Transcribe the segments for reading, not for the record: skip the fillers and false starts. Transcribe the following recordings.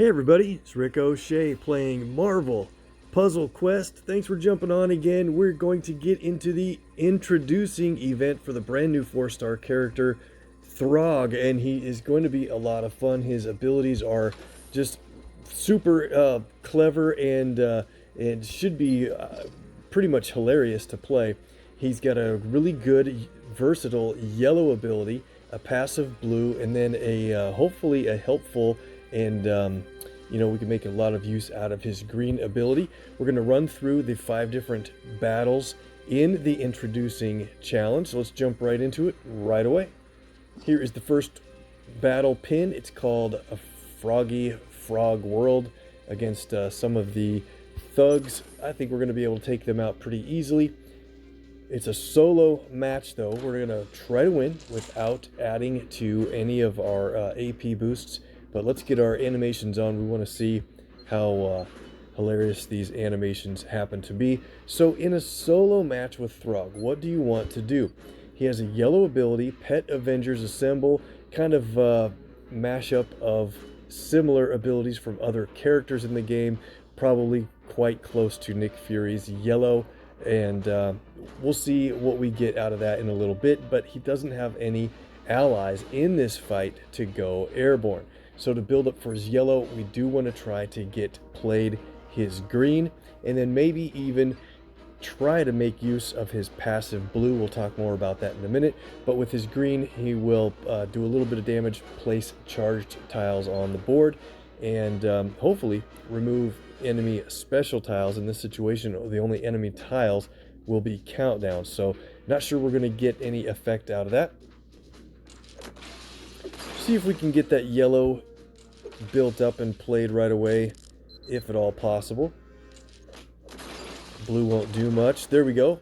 Hey everybody, it's Rick OShay playing Marvel Puzzle Quest. Thanks for jumping on again. We're going to get into the introducing event for the brand new 4-star character, THROG, and he is going to be a lot of fun. His abilities are just super clever and should be pretty much hilarious to play. He's got a really good, versatile yellow ability, a passive blue, and then a hopefully a helpful and we can make a lot of use out of his green ability. We're going to run through the 5 different battles in the introducing challenge. So let's jump right into it right away. Here is the first battle pin. It's called a Frog World against some of the thugs. I think we're going to be able to take them out pretty easily. It's a solo match though. We're going to try to win without adding to any of our AP boosts. But let's get our animations on. We want to see how hilarious these animations happen to be. So in a solo match with THROG, what do you want to do? He has a yellow ability, Pet Avengers Assemble, kind of mashup of similar abilities from other characters in the game, probably quite close to Nick Fury's yellow. And we'll see what we get out of that in a little bit, but he doesn't have any allies in this fight to go airborne. So to build up for his yellow, we do want to try to get played his green, and then maybe even try to make use of his passive blue. We'll talk more about that in a minute. But with his green, he will do a little bit of damage, place charged tiles on the board, and hopefully remove enemy special tiles. In this situation, the only enemy tiles will be countdowns. So not sure we're going to get any effect out of that. See if we can get that yellow built up and played right away, if at all possible. Blue won't do much. There we go.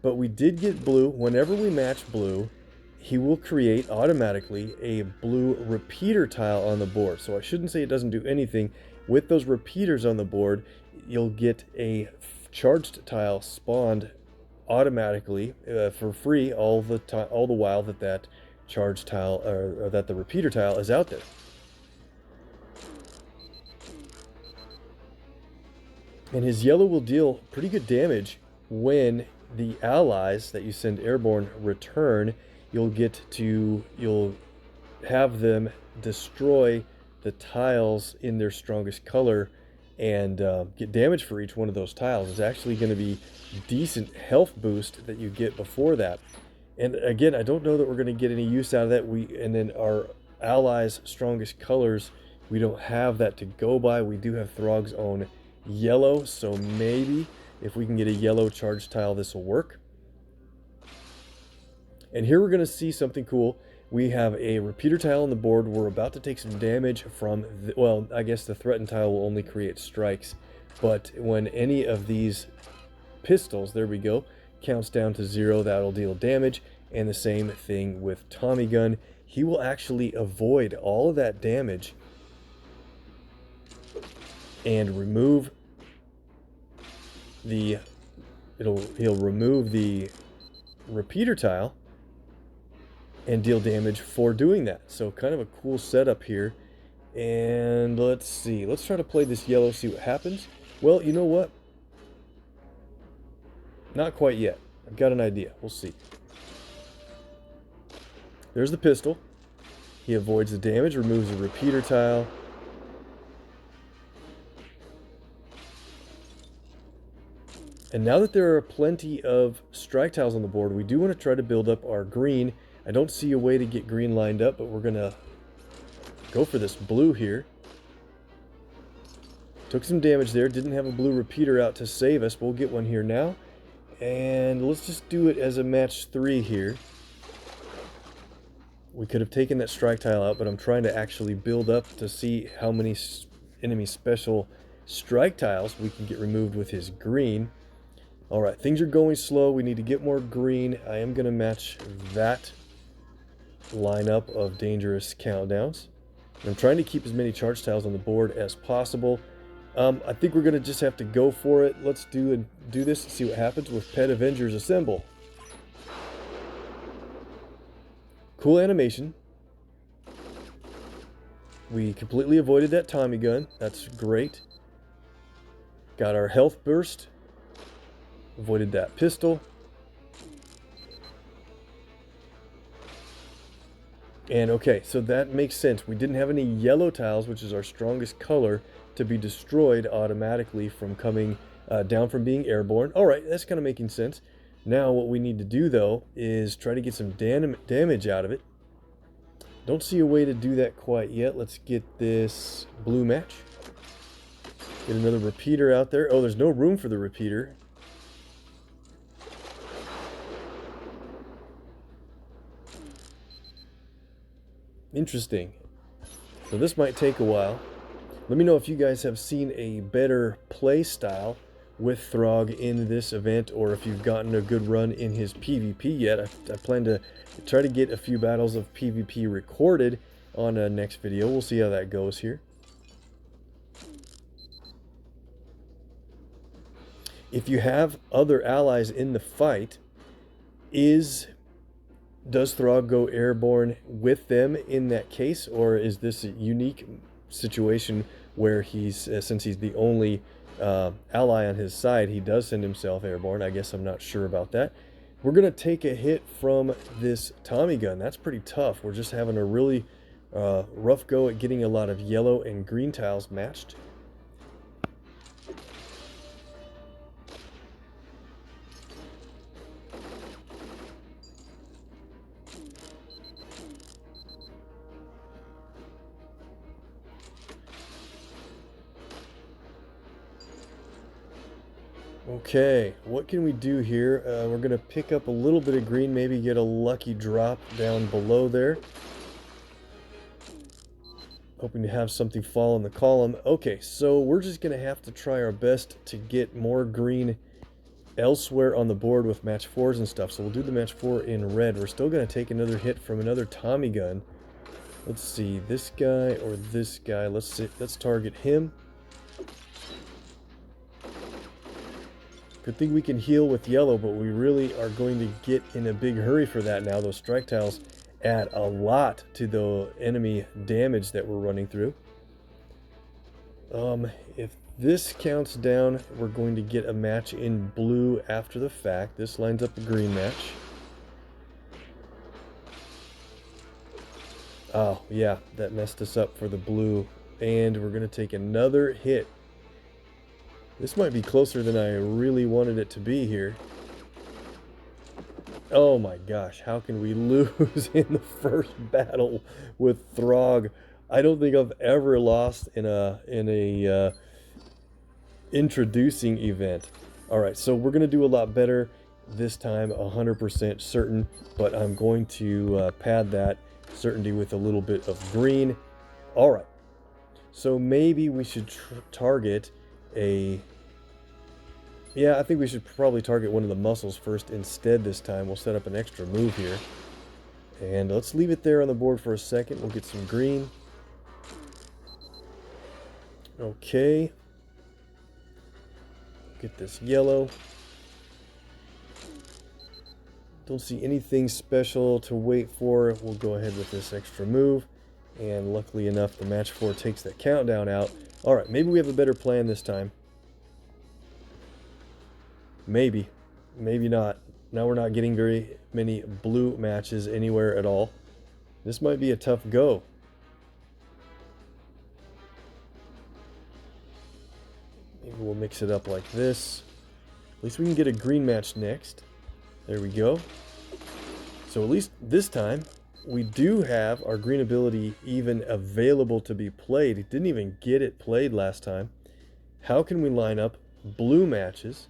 But we did get blue. Whenever we match blue, he will create automatically a blue repeater tile on the board. So I shouldn't say it doesn't do anything. With those repeaters on the board, you'll get a charged tile spawned automatically for free all the while that charged tile or that the repeater tile is out there. And his yellow will deal pretty good damage when the allies that you send airborne return. You'll have them destroy the tiles in their strongest color and get damage for each one of those tiles. It's actually going to be decent health boost that you get before that. And again, I don't know that we're going to get any use out of that. And then our allies' strongest colors, we don't have that to go by. We do have THROG's own yellow, so maybe if we can get a yellow charge tile, this will work. And here we're going to see something cool. We have a repeater tile on the board. We're about to take some damage from well, I guess the threatened tile will only create strikes, but when any of these pistols, there we go, counts down to 0, that'll deal damage. And the same thing with Tommy gun. He will actually avoid all of that damage and remove the he'll remove the repeater tile and deal damage for doing that. So kind of a cool setup here. And let's see, let's try to play this yellow, see what happens. Well, you know what, not quite yet. I've got an idea. We'll see. There's the pistol. He avoids the damage, removes the repeater tile. And now that there are plenty of strike tiles on the board, we do want to try to build up our green. I don't see a way to get green lined up, but we're going to go for this blue here. Took some damage there. Didn't have a blue repeater out to save us. We'll get one here now. And let's just do it as a match 3 here. We could have taken that strike tile out, but I'm trying to actually build up to see how many enemy special strike tiles we can get removed with his green. All right, things are going slow. We need to get more green. I am going to match that lineup of dangerous countdowns. I'm trying to keep as many charge tiles on the board as possible. I think we're going to just have to go for it. Let's do this and see what happens with Pet Avengers Assemble. Cool animation. We completely avoided that Tommy gun. That's great. Got our health burst. Avoided that pistol. And okay, so that makes sense. We didn't have any yellow tiles, which is our strongest color, to be destroyed automatically from coming down from being airborne. All right, that's kind of making sense. Now what we need to do, though, is try to get some damage out of it. Don't see a way to do that quite yet. Let's get this blue match. Get another repeater out there. Oh, there's no room for the repeater. Interesting. So this might take a while. Let me know if you guys have seen a better play style with THROG in this event, or if you've gotten a good run in his PvP yet. I plan to try to get a few battles of PvP recorded on a next video. We'll see how that goes here. If you have other allies in the fight, does THROG go airborne with them in that case, or is this a unique situation where he's, since he's the only ally on his side, he does send himself airborne? I guess I'm not sure about that. We're going to take a hit from this Tommy gun. That's pretty tough. We're just having a really rough go at getting a lot of yellow and green tiles matched. Okay, what can we do here? We're going to pick up a little bit of green, maybe get a lucky drop down below there. Hoping to have something fall in the column. Okay, so we're just going to have to try our best to get more green elsewhere on the board with match 4s and stuff. So we'll do the match 4 in red. We're still going to take another hit from another Tommy gun. Let's see, this guy or this guy. Let's target him. Good thing we can heal with yellow, but we really are going to get in a big hurry for that now. Those strike tiles add a lot to the enemy damage that we're running through. If this counts down, we're going to get a match in blue after the fact. This lines up a green match. Oh, yeah, that messed us up for the blue. And we're going to take another hit. This might be closer than I really wanted it to be here. Oh my gosh, how can we lose in the first battle with THROG? I don't think I've ever lost in a introducing event. All right, so we're gonna do a lot better this time, 100% certain, but I'm going to pad that certainty with a little bit of green. All right, so maybe we should target a... Yeah, I think we should probably target one of the muscles first instead this time. We'll set up an extra move here. And let's leave it there on the board for a second. We'll get some green. Okay. Get this yellow. Don't see anything special to wait for. We'll go ahead with this extra move. And luckily enough, the match 4 takes that countdown out. All right, maybe we have a better plan this time. Maybe. Maybe not. Now we're not getting very many blue matches anywhere at all. This might be a tough go. Maybe we'll mix it up like this. At least we can get a green match next. There we go. So at least this time, we do have our green ability even available to be played. It didn't even get it played last time. How can we line up blue matches?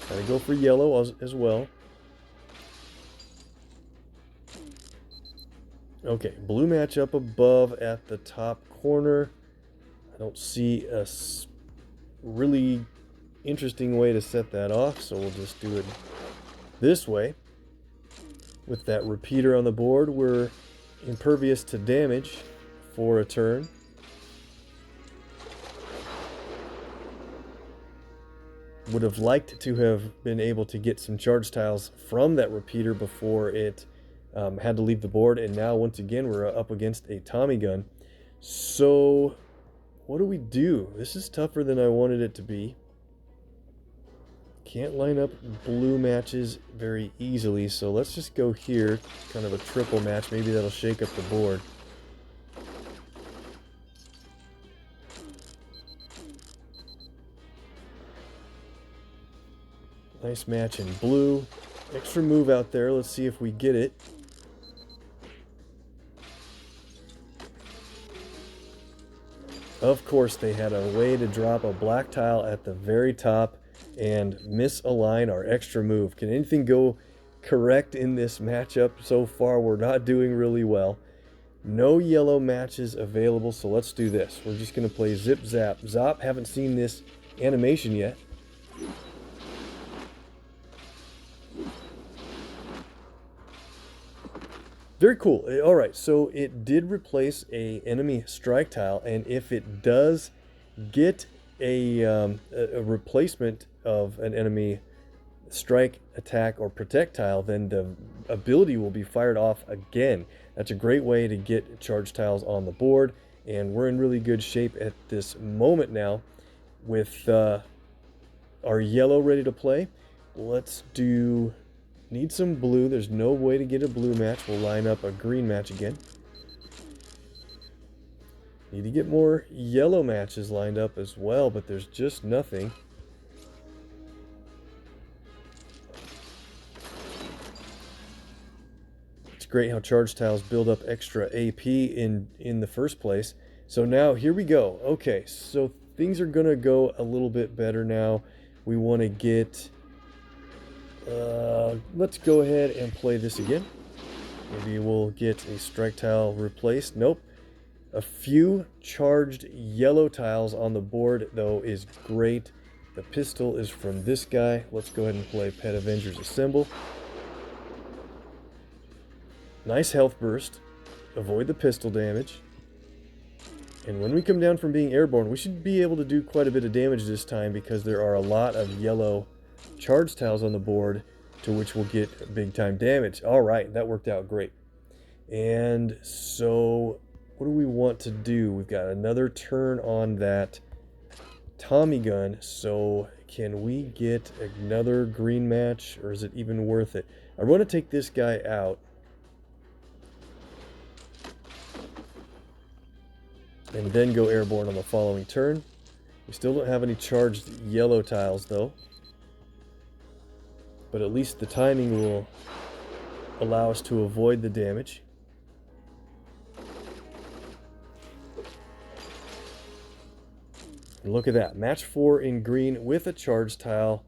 Gotta go for yellow as well. Okay, blue match up above at the top corner. I don't see a really interesting way to set that off, so we'll just do it this way. With that repeater on the board, we're impervious to damage for a turn. Would have liked to have been able to get some charge tiles from that repeater before it had to leave the board, and now once again we're up against a Tommy gun. So what do we do? This is tougher than I wanted it to be. Can't line up blue matches very easily, so let's just go here, kind of a triple match. Maybe that'll shake up the board. Nice match in blue. Extra move out there. Let's see if we get it. Of course, they had a way to drop a black tile at the very top and misalign our extra move. Can anything go correct in this matchup? So far, we're not doing really well. No yellow matches available, so let's do this. We're just going to play Zip Zap Zop. Haven't seen this animation yet. Very cool. All right, so it did replace a enemy strike tile, and if it does get a replacement of an enemy strike, attack, or protect tile, then the ability will be fired off again. That's a great way to get charge tiles on the board, and we're in really good shape at this moment now with our yellow ready to play. Let's do... Need some blue. There's no way to get a blue match. We'll line up a green match again. Need to get more yellow matches lined up as well, but there's just nothing. It's great how charge tiles build up extra AP in the first place. So now here we go. Okay, so things are gonna go a little bit better now. We want to get... let's go ahead and play this again. Maybe we'll get a strike tile replaced. Nope. A few charged yellow tiles on the board, though, is great. The pistol is from this guy. Let's go ahead and play Pet Avengers Assemble. Nice health burst. Avoid the pistol damage. And when we come down from being airborne, we should be able to do quite a bit of damage this time because there are a lot of yellow charge tiles on the board, to which we'll get big time damage. All right, that worked out great. And so what do we want to do? We've got another turn on that Tommy gun, so can we get another green match, or is it even worth it? I want to take this guy out and then go airborne on the following turn. We still don't have any charged yellow tiles though, but at least the timing will allow us to avoid the damage. And look at that, match 4 in green with a charge tile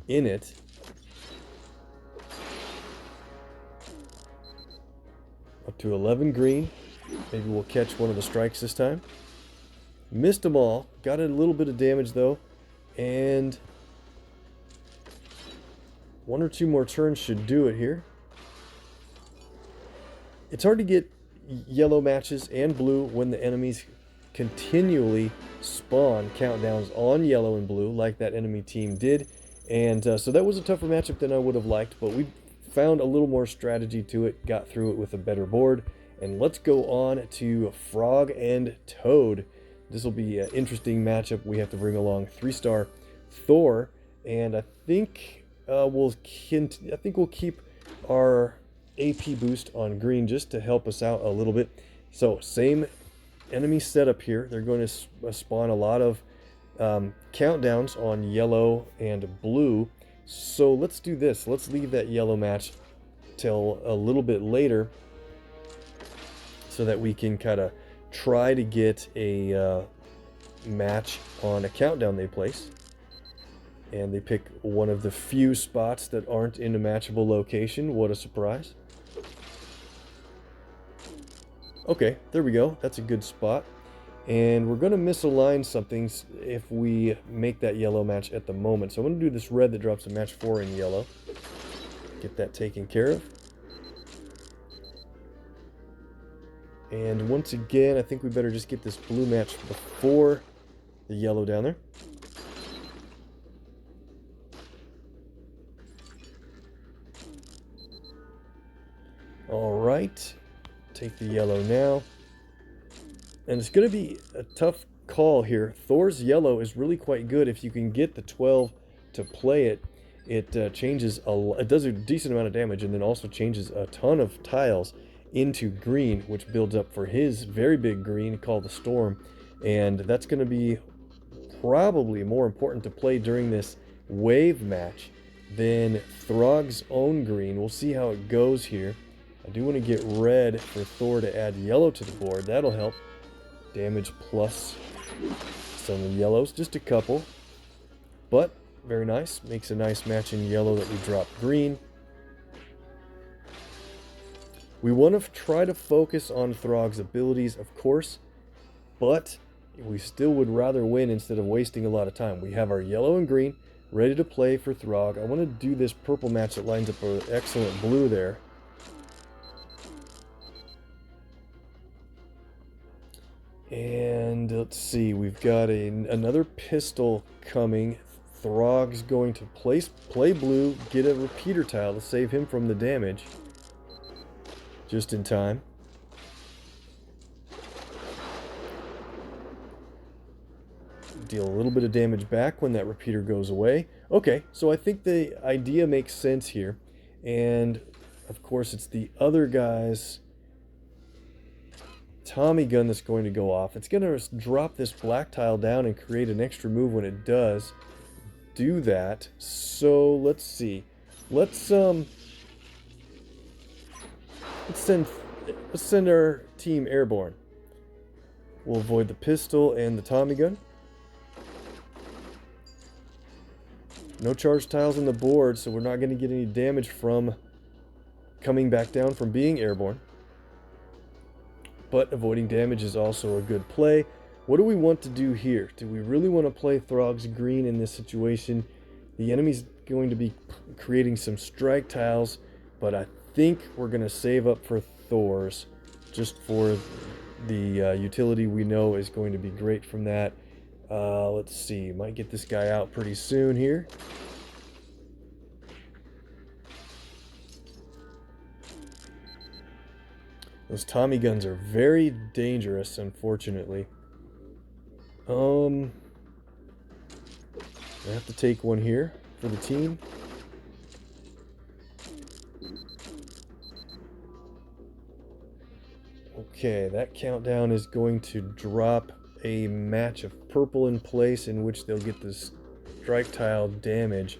in it. Up to 11 green. Maybe we'll catch one of the strikes this time. Missed them all. Got a little bit of damage though. And one or two more turns should do it here. It's hard to get yellow matches and blue when the enemies continually spawn countdowns on yellow and blue like that enemy team did. And so that was a tougher matchup than I would have liked, but we found a little more strategy to it, got through it with a better board. And let's go on to Frog and Toad. This will be an interesting matchup. We have to bring along 3-star Thor, and I think we'll keep our AP boost on green just to help us out a little bit. So same enemy setup here. They're going to spawn a lot of countdowns on yellow and blue. So let's do this. Let's leave that yellow match till a little bit later, so that we can kind of try to get a match on a countdown they place. And they pick one of the few spots that aren't in a matchable location. What a surprise. Okay, there we go. That's a good spot. And we're going to misalign something if we make that yellow match at the moment. So I'm going to do this red that drops a match 4 in yellow. Get that taken care of. And once again, I think we better just get this blue match before the yellow down there. All right, take the yellow now. And it's going to be a tough call here. Thor's yellow is really quite good. If you can get the 12 to play it, it changes it does a decent amount of damage, and then also changes a ton of tiles into green, which builds up for his very big green called the Storm. And that's going to be probably more important to play during this wave match than THROG's own green. We'll see how it goes here. I do want to get red for Thor to add yellow to the board. That'll help. Damage plus some yellows, just a couple. But very nice. Makes a nice match in yellow that we drop green. We want to try to focus on THROG's abilities, of course, but we still would rather win instead of wasting a lot of time. We have our yellow and green ready to play for THROG. I want to do this purple match that lines up an excellent blue there. And let's see, we've got another pistol coming. THROG's going to play blue, get a repeater tile to save him from the damage. Just in time. Deal a little bit of damage back when that repeater goes away. Okay, so I think the idea makes sense here. And of course it's the other guy's Tommy gun that's going to go off. It's going to drop this black tile down and create an extra move when it does do that. So let's see. Let's send our team airborne. We'll avoid the pistol and the Tommy gun. No charge tiles on the board, so we're not going to get any damage from coming back down from being airborne. But avoiding damage is also a good play. What do we want to do here? Do we really want to play THROG's green in this situation? The enemy's going to be creating some strike tiles, but I think we're going to save up for Thor's just for the utility we know is going to be great from that. Let's see, might get this guy out pretty soon here. Those Tommy guns are very dangerous, unfortunately. I have to take one here for the team. Okay, that countdown is going to drop a match of purple in place in which they'll get this strike tile damage.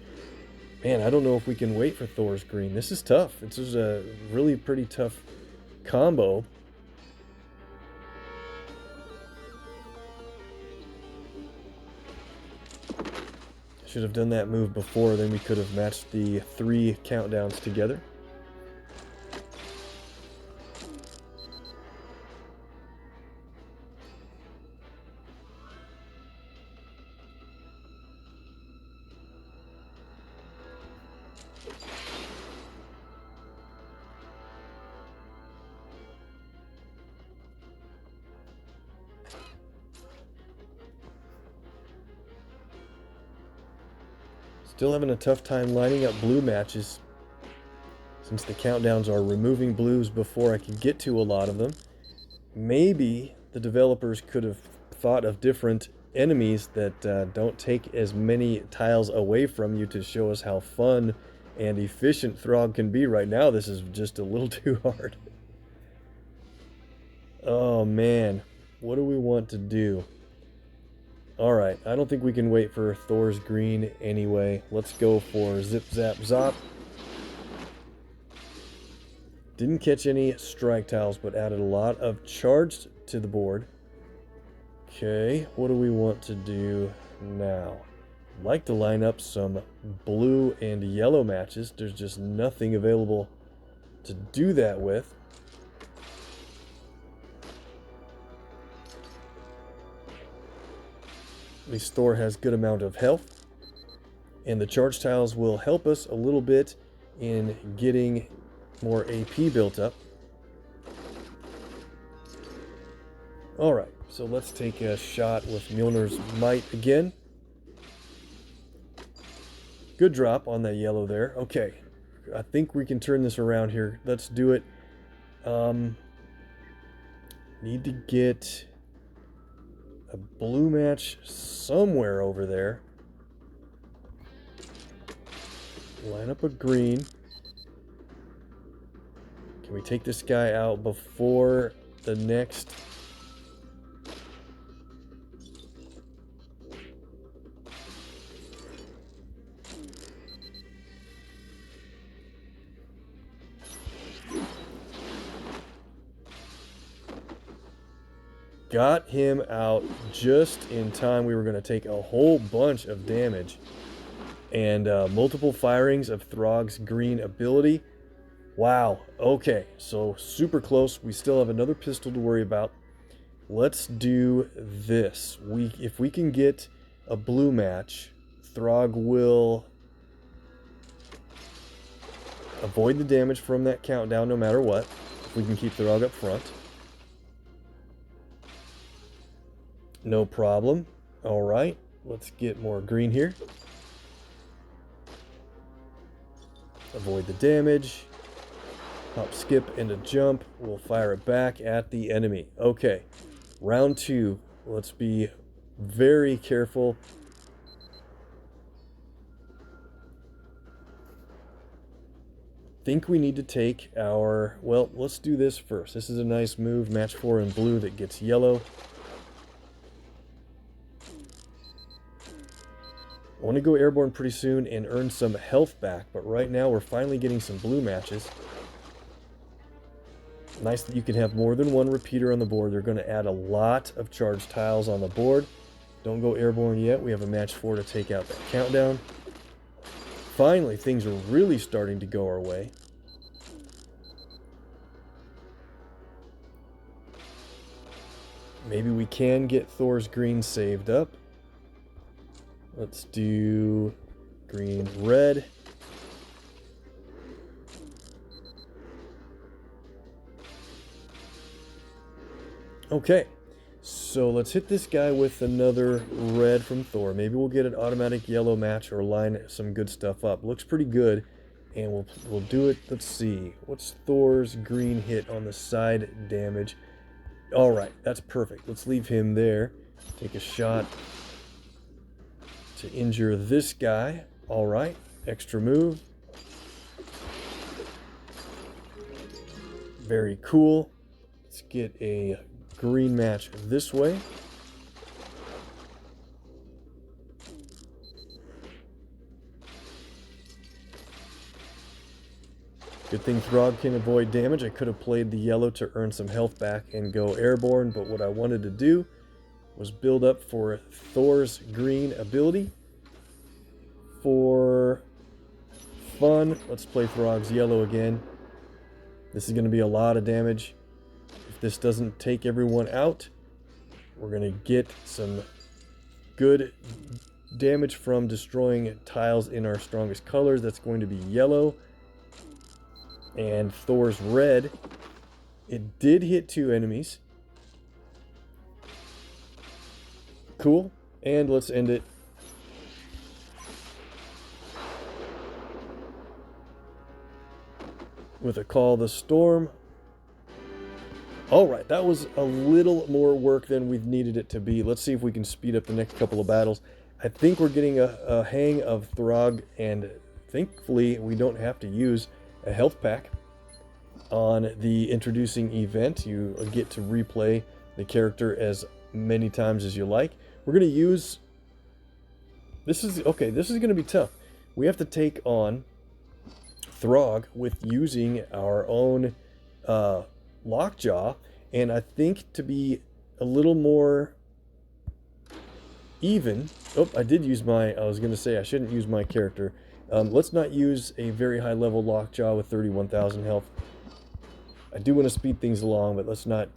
Man, I don't know if we can wait for Thor's green. This is tough. This is a really pretty tough combo. Should have done that move before, then we could have matched the 3 countdowns together. Still having a tough time lining up blue matches since the countdowns are removing blues before I can get to a lot of them. Maybe the developers could have thought of different enemies that don't take as many tiles away from you to show us how fun and efficient THROG can be. Right now this is just a little too hard. Oh man, what do we want to do? Alright, I don't think we can wait for Thor's green anyway. Let's go for Zip Zap Zop. Didn't catch any strike tiles, but added a lot of charge to the board. Okay, what do we want to do now? I'd like to line up some blue and yellow matches. There's just nothing available to do that with. At least Thor has good amount of health, and the charge tiles will help us a little bit in getting more AP built up. Alright, so let's take a shot with Mjolnir's Might again. Good drop on that yellow there. Okay, I think we can turn this around here. Let's do it. Need to get a blue match somewhere over there. Line up a green. Can we take this guy out before the next? Got him out just in time. We were going to take a whole bunch of damage. And multiple firings of THROG's green ability. Wow. Okay, so super close. We still have another pistol to worry about. Let's do this. If we can get a blue match, THROG will avoid the damage from that countdown no matter what. If we can keep THROG up front. No problem. All right, let's get more green here. Avoid the damage. Hop, skip, and a jump. We'll fire it back at the enemy. Okay, round 2. Let's be very careful. Think we need to take our... Well, let's do this first. This is a nice move. Match 4 in blue that gets yellow. I want to go airborne pretty soon and earn some health back, but right now we're finally getting some blue matches. Nice that you can have more than one repeater on the board. They're going to add a lot of charged tiles on the board. Don't go airborne yet. We have a match 4 to take out that countdown. Finally, things are really starting to go our way. Maybe we can get Thor's green saved up. Let's do green, red. Okay, so let's hit this guy with another red from Thor. Maybe we'll get an automatic yellow match or line some good stuff up. Looks pretty good, and we'll do it. Let's see. What's Thor's green hit on the side damage? All right, that's perfect. Let's leave him there. Take a shot to injure this guy. All right, extra move. Very cool. Let's get a green match this way. Good thing THROG can avoid damage. I could have played the yellow to earn some health back and go airborne, but what I wanted to do was build up for Thor's green ability. For fun, let's play THROG's yellow again. This is going to be a lot of damage. If this doesn't take everyone out, we're going to get some good damage from destroying tiles in our strongest colors. That's going to be yellow. And Thor's red. It did hit 2 enemies. Cool. And let's end it. With a Call the Storm. Alright, that was a little more work than we've needed it to be. Let's see if we can speed up the next couple of battles. I think we're getting a hang of THROG, and thankfully we don't have to use a health pack on the introducing event. You get to replay the character as many times as you like. We're going to use... This is going to be tough. We have to take on THROG with using our own Lockjaw, and I think to be a little more even... Oh, I did use my... I was going to say I shouldn't use my character. Let's not use a very high level Lockjaw with 31,000 health. I do want to speed things along, but let's not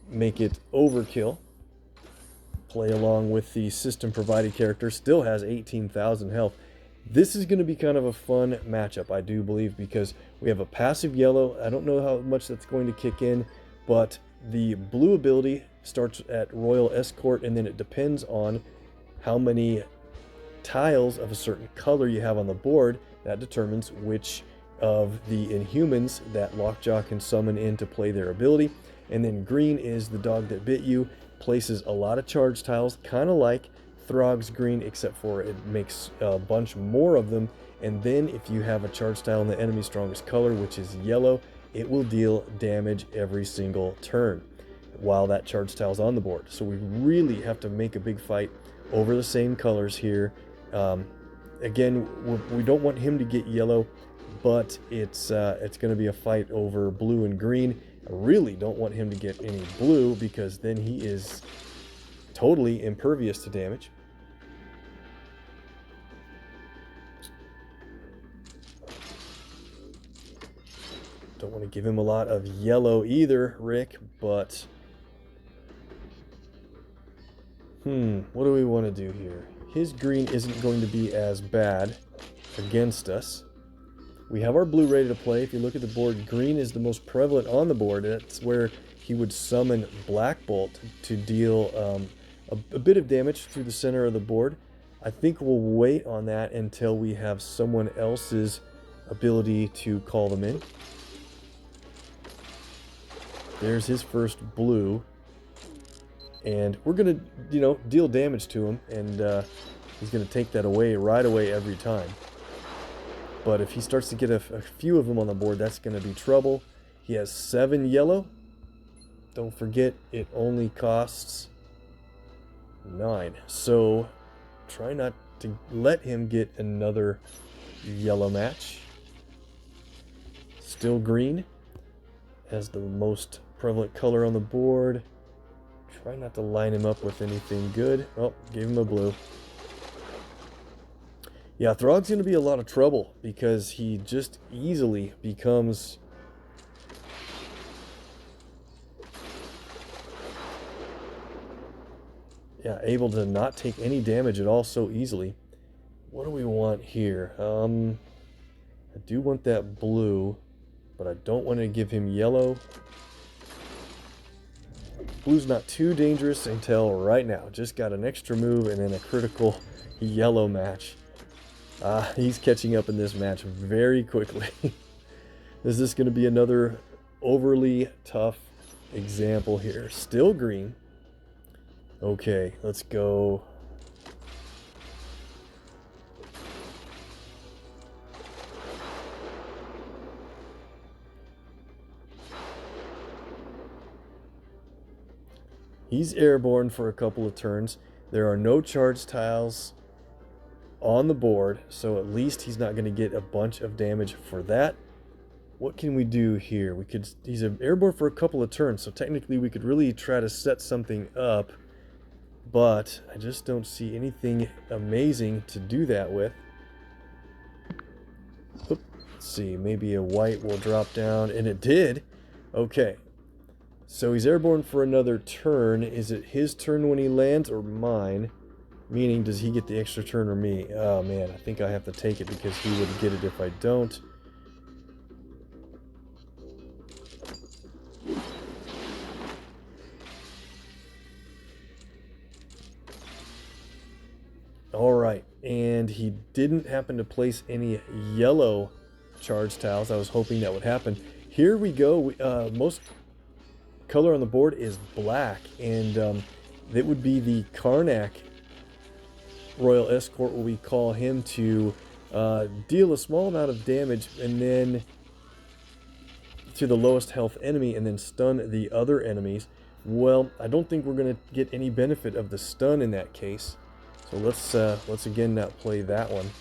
make it overkill. Play along with the system provided character. Still has 18,000 health. This is going to be kind of a fun matchup, I do believe, because we have a passive yellow. I don't know how much that's going to kick in, but the blue ability starts at Royal Escort, and then it depends on how many tiles of a certain color you have on the board. That determines which of the Inhumans that Lockjaw can summon in to play their ability. And then green is the dog that bit you, places a lot of charge tiles, kind of like THROG's green, except for it makes a bunch more of them. And then if you have a charge tile in the enemy's strongest color, which is yellow, it will deal damage every single turn while that charge tile's on the board. So we really have to make a big fight over the same colors here. Again, we don't want him to get yellow, but it's going to be a fight over blue and green. I really don't want him to get any blue, because then he is totally impervious to damage. Don't want to give him a lot of yellow either, Rick, but what do we want to do here? His green isn't going to be as bad against us. We have our blue ready to play. If you look at the board, green is the most prevalent on the board. That's where he would summon Black Bolt to deal a bit of damage through the center of the board. I think we'll wait on that until we have someone else's ability to call them in. There's his first blue. And we're going to, deal damage to him, and he's going to take that away right away every time. But if he starts to get a few of them on the board, that's going to be trouble. He has 7 yellow. Don't forget, it only costs 9. So try not to let him get another yellow match. Still green as the most prevalent color on the board. Try not to line him up with anything good. Oh, gave him a blue. Yeah, THROG's going to be a lot of trouble because he just easily becomes able to not take any damage at all so easily. What do we want here? I do want that blue, but I don't want to give him yellow. Blue's not too dangerous until right now. Just got an extra move and then a critical yellow match. He's catching up in this match very quickly. Is this going to be another overly tough example here? Still green. Okay, let's go. He's airborne for a couple of turns. There are no charge tiles on the board, so at least he's not going to get a bunch of damage for that. What can we do here? He's airborne for a couple of turns, so technically we could really try to set something up, but I just don't see anything amazing to do that with. Let's see, maybe a white will drop down, and it did. Okay. So he's airborne for another turn. Is it his turn when he lands or mine? Meaning, does he get the extra turn or me? Oh man, I think I have to take it because he would get it if I don't. Alright, and he didn't happen to place any yellow charge tiles. I was hoping that would happen. Here we go. Most color on the board is black, and it would be the Karnak Royal Escort, what we call him, to deal a small amount of damage and then to the lowest health enemy and then stun the other enemies. Well, I don't think we're going to get any benefit of the stun in that case, so let's again not play that one.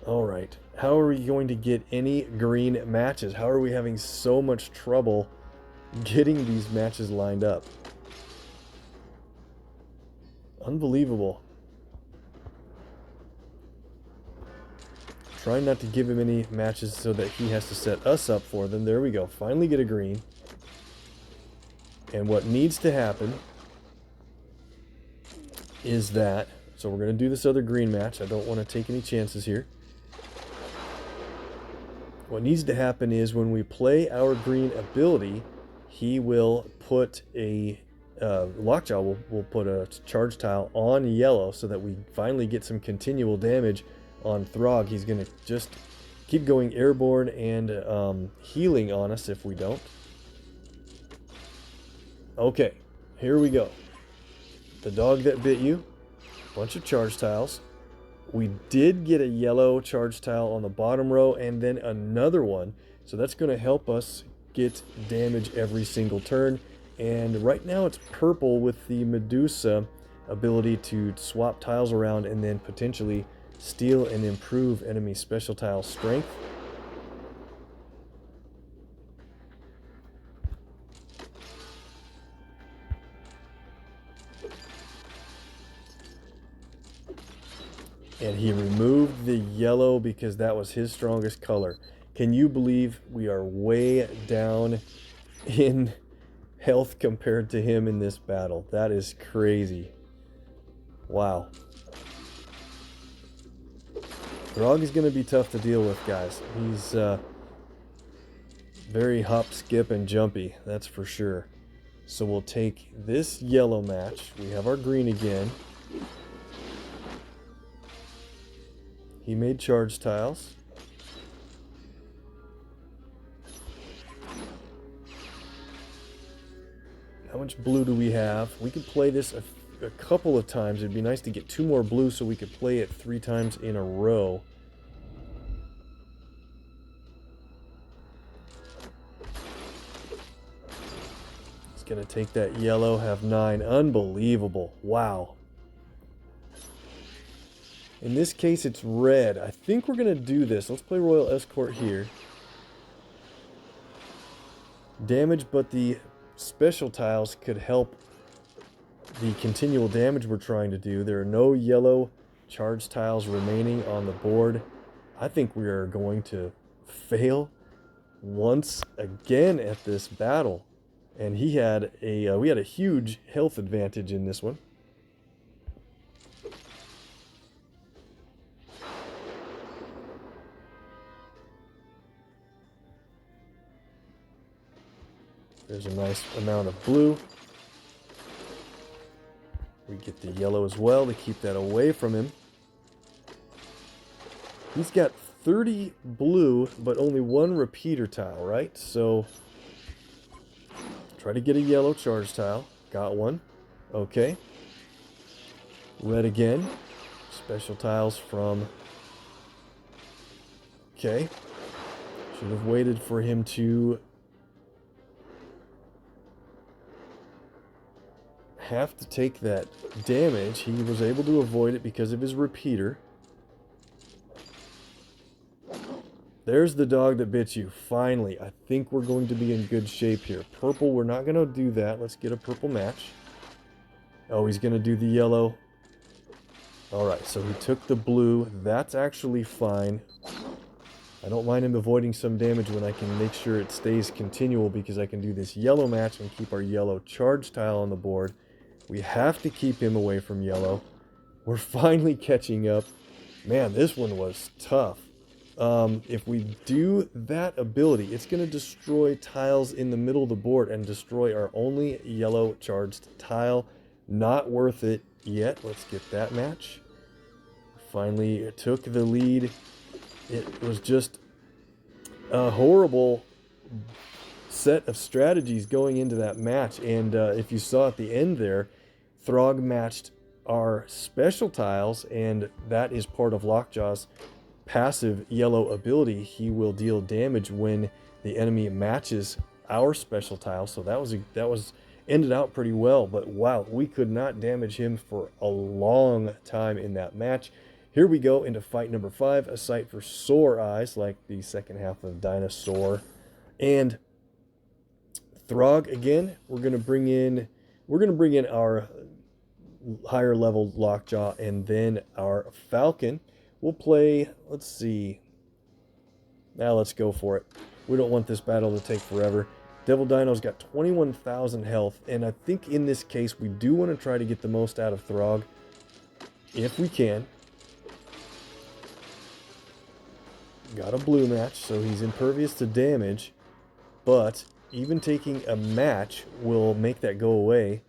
All right, how are we going to get any green matches? How are we having so much trouble getting these matches lined up? Unbelievable. Try not to give him any matches so that he has to set us up for them. There we go. Finally get a green. And what needs to happen is that, so we're going to do this other green match. I don't want to take any chances here. What needs to happen is when we play our green ability, he will put a Lockjaw will put a charge tile on yellow so that we finally get some continual damage on THROG. He's going to just keep going airborne and healing on us if we don't. Okay, here we go. The dog that bit you, bunch of charge tiles. We did get a yellow charge tile on the bottom row and then another one. So that's going to help us get damage every single turn. And right now it's purple with the Medusa ability to swap tiles around and then potentially steal and improve enemy special tile strength. And he removed the yellow because that was his strongest color. Can you believe we are way down in health compared to him in this battle? That is crazy. Wow. THROG is going to be tough to deal with, guys. He's very hop, skip, and jumpy, that's for sure. So we'll take this yellow match. We have our green again. He made charge tiles. How much blue do we have? We could play this a couple of times. It'd be nice to get 2 more blue so we could play it 3 times in a row. He's going to take that yellow, have 9. Unbelievable. Wow. In this case, it's red. I think we're going to do this. Let's play Royal Escort here. Damage, but the special tiles could help the continual damage we're trying to do. There are no yellow charge tiles remaining on the board. I think we are going to fail once again at this battle. And he had we had a huge health advantage in this one. There's a nice amount of blue. We get the yellow as well to keep that away from him. He's got 30 blue, but only 1 repeater tile, right? So, try to get a yellow charge tile. Got one. Okay. Red again. Special tiles from... Okay. Should have waited for him to... have to take that damage. He was able to avoid it because of his repeater. There's the dog that bit you. Finally, I think we're going to be in good shape here. Purple, we're not going to do that. Let's get a purple match. Oh, he's going to do the yellow. Alright, so he took the blue. That's actually fine. I don't mind him avoiding some damage when I can make sure it stays continual because I can do this yellow match and keep our yellow charge tile on the board. We have to keep him away from yellow. We're finally catching up. Man, this one was tough. If we do that ability, it's going to destroy tiles in the middle of the board and destroy our only yellow charged tile. Not worth it yet. Let's get that match. Finally took the lead. It was just a horrible set of strategies going into that match, and if you saw at the end there, THROG matched our special tiles, and that is part of Lockjaw's passive yellow ability. He will deal damage when the enemy matches our special tile, so that was ended out pretty well. But wow, we could not damage him for a long time in that match. Here we go into fight number 5, a sight for sore eyes, like the second half of Dinosaur. And THROG again, we're gonna bring in our higher level Lockjaw and then our Falcon. We'll play, let's see. Now let's go for it. We don't want this battle to take forever. Devil Dino's got 21,000 health, and I think in this case we do want to try to get the most out of THROG if we can. Got a blue match, so he's impervious to damage, but even taking a match will make that go away.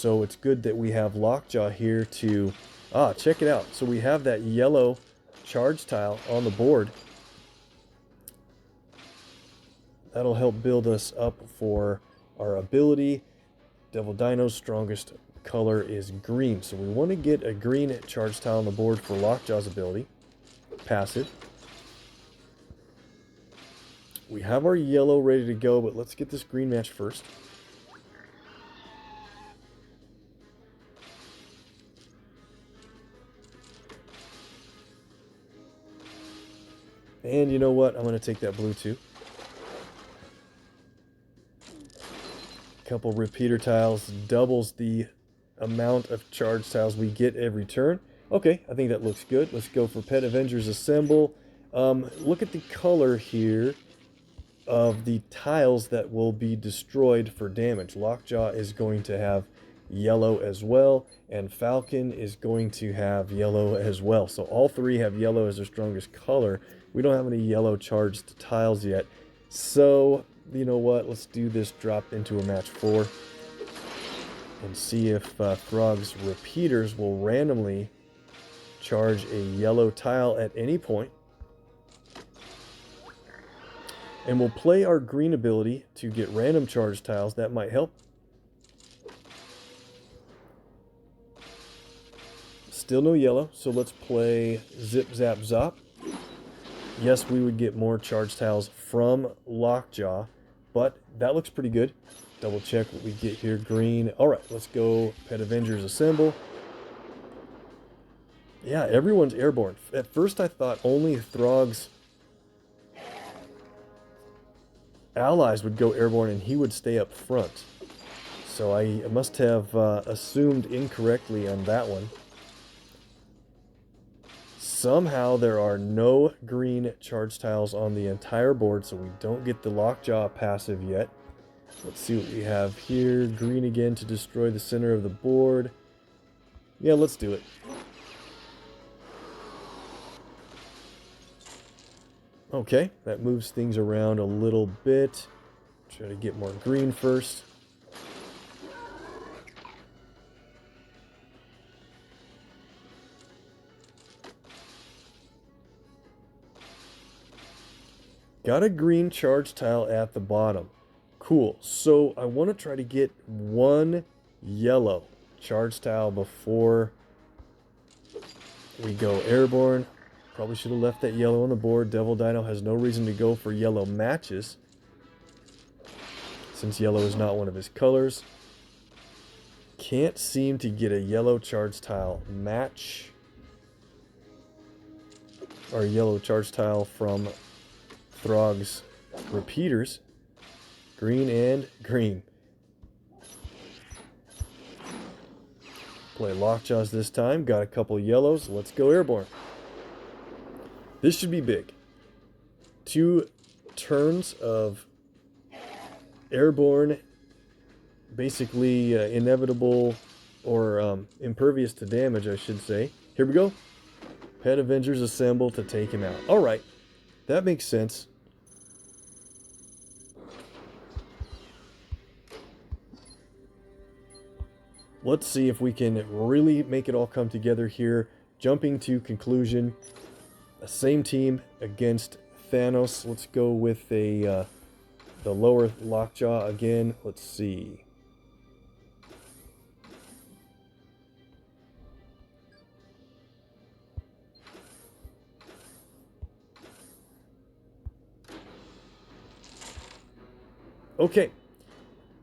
So it's good that we have Lockjaw here to... check it out. So we have that yellow charge tile on the board. That'll help build us up for our ability. Devil Dino's strongest color is green. So we want to get a green charge tile on the board for Lockjaw's ability. Passive. We have our yellow ready to go, but let's get this green match first. And you know what? I'm going to take that blue too. Couple repeater tiles doubles the amount of charge tiles we get every turn. Okay, I think that looks good. Let's go for Pet Avengers Assemble. Look at the color here of the tiles that will be destroyed for damage. Lockjaw is going to have yellow as well, and Falcon is going to have yellow as well. So all three have yellow as their strongest color. We don't have any yellow charged tiles yet. So, you know what? Let's do this drop into a match 4 and see if THROG's repeaters will randomly charge a yellow tile at any point. And we'll play our green ability to get random charge tiles. That might help. Still no yellow, so let's play Zip Zap Zop. Yes, we would get more charge tiles from Lockjaw, but that looks pretty good. Double check what we get here. Green. All right, let's go Pet Avengers Assemble. Yeah, everyone's airborne. At first I thought only THROG's allies would go airborne and he would stay up front. So I must have assumed incorrectly on that one. Somehow there are no green charge tiles on the entire board, so we don't get the Lockjaw passive yet. Let's see what we have here. Green again to destroy the center of the board. Yeah, let's do it. Okay, that moves things around a little bit. Try to get more green first. Got a green charge tile at the bottom. Cool. So I want to try to get one yellow charge tile before we go airborne. Probably should have left that yellow on the board. Devil Dino has no reason to go for yellow matches, since yellow is not one of his colors. Can't seem to get a yellow charge tile match, or yellow charge tile from THROG's repeaters. Green and green. Play Lockjaws this time. Got a couple yellows. Let's go airborne. This should be big. 2 turns of airborne, basically inevitable, or impervious to damage, I should say. Here we go. Pet Avengers Assemble to take him out. Alright, that makes sense. Let's see if we can really make it all come together here. Jumping to conclusion. Same team against Thanos. Let's go with the lower Lockjaw again. Let's see. Okay.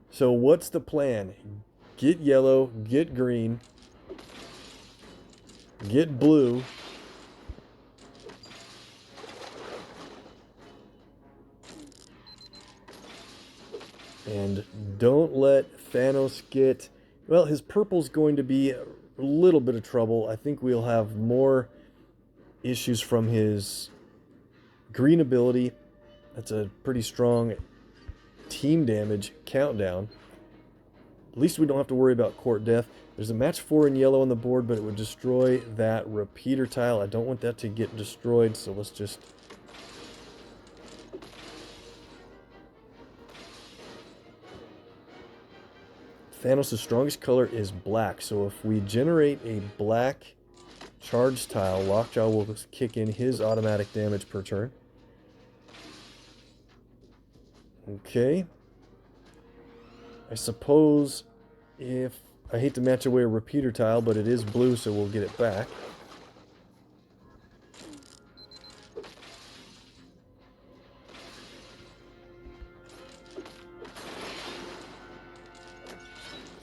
So what's the plan? Get yellow, get green, get blue. And don't let Thanos get... Well, his purple's going to be a little bit of trouble. I think we'll have more issues from his green ability. That's a pretty strong team damage countdown. At least we don't have to worry about court death. There's a match 4 in yellow on the board, but it would destroy that repeater tile. I don't want that to get destroyed, so let's just... Thanos' strongest color is black, so if we generate a black charge tile, Lockjaw will kick in his automatic damage per turn. Okay. I suppose if... I hate to match away a repeater tile, but it is blue, so we'll get it back.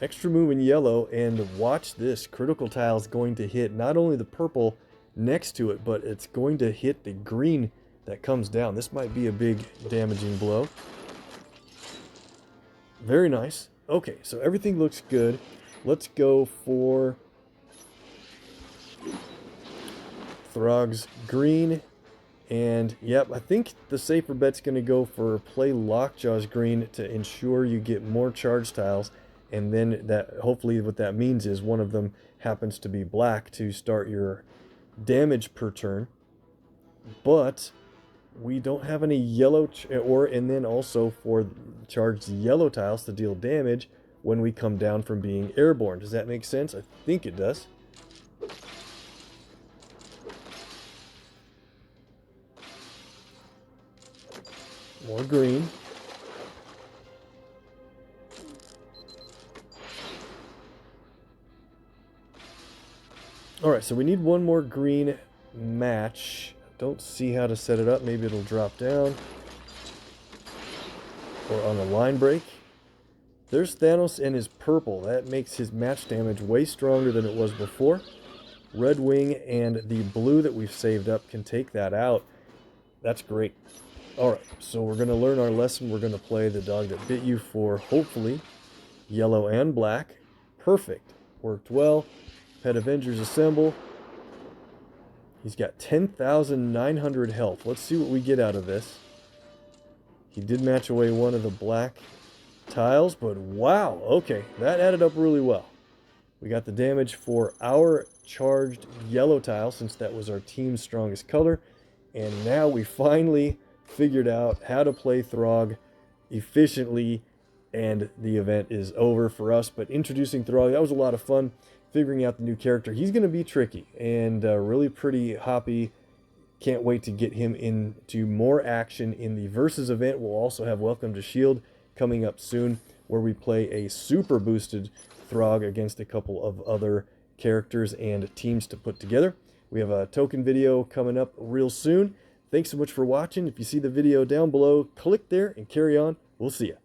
Extra move in yellow, and watch this. Critical tile is going to hit not only the purple next to it, but it's going to hit the green that comes down. This might be a big damaging blow. Very nice. Okay, so everything looks good. Let's go for THROG's green. And yep, I think the safer bet's going to go for play Lockjaw's green to ensure you get more charge tiles. And then that, hopefully what that means is one of them happens to be black to start your damage per turn. But we don't have any yellow, and then also for charged yellow tiles to deal damage when we come down from being airborne. Does that make sense? I think it does. More green. Alright, so we need one more green match. Don't see how to set it up. Maybe it'll drop down. Or on a line break. There's Thanos and his purple. That makes his match damage way stronger than it was before. Red Wing and the blue that we've saved up can take that out. That's great. Alright, so we're going to learn our lesson. We're going to play the dog that bit you for, hopefully, yellow and black. Perfect. Worked well. Pet Avengers assemble. He's got 10,900 health. Let's see what we get out of this. He did match away one of the black tiles, but wow, okay, that added up really well. We got the damage for our charged yellow tile, since that was our team's strongest color, and now we finally figured out how to play THROG efficiently, and the event is over for us. But introducing THROG, that was a lot of fun. Figuring out the new character. He's going to be tricky and really pretty hoppy. Can't wait to get him into more action in the Versus event. We'll also have Welcome to S.H.I.E.L.D. coming up soon, where we play a super boosted THROG against a couple of other characters and teams to put together. We have a token video coming up real soon. Thanks so much for watching. If you see the video down below, click there and carry on. We'll see you.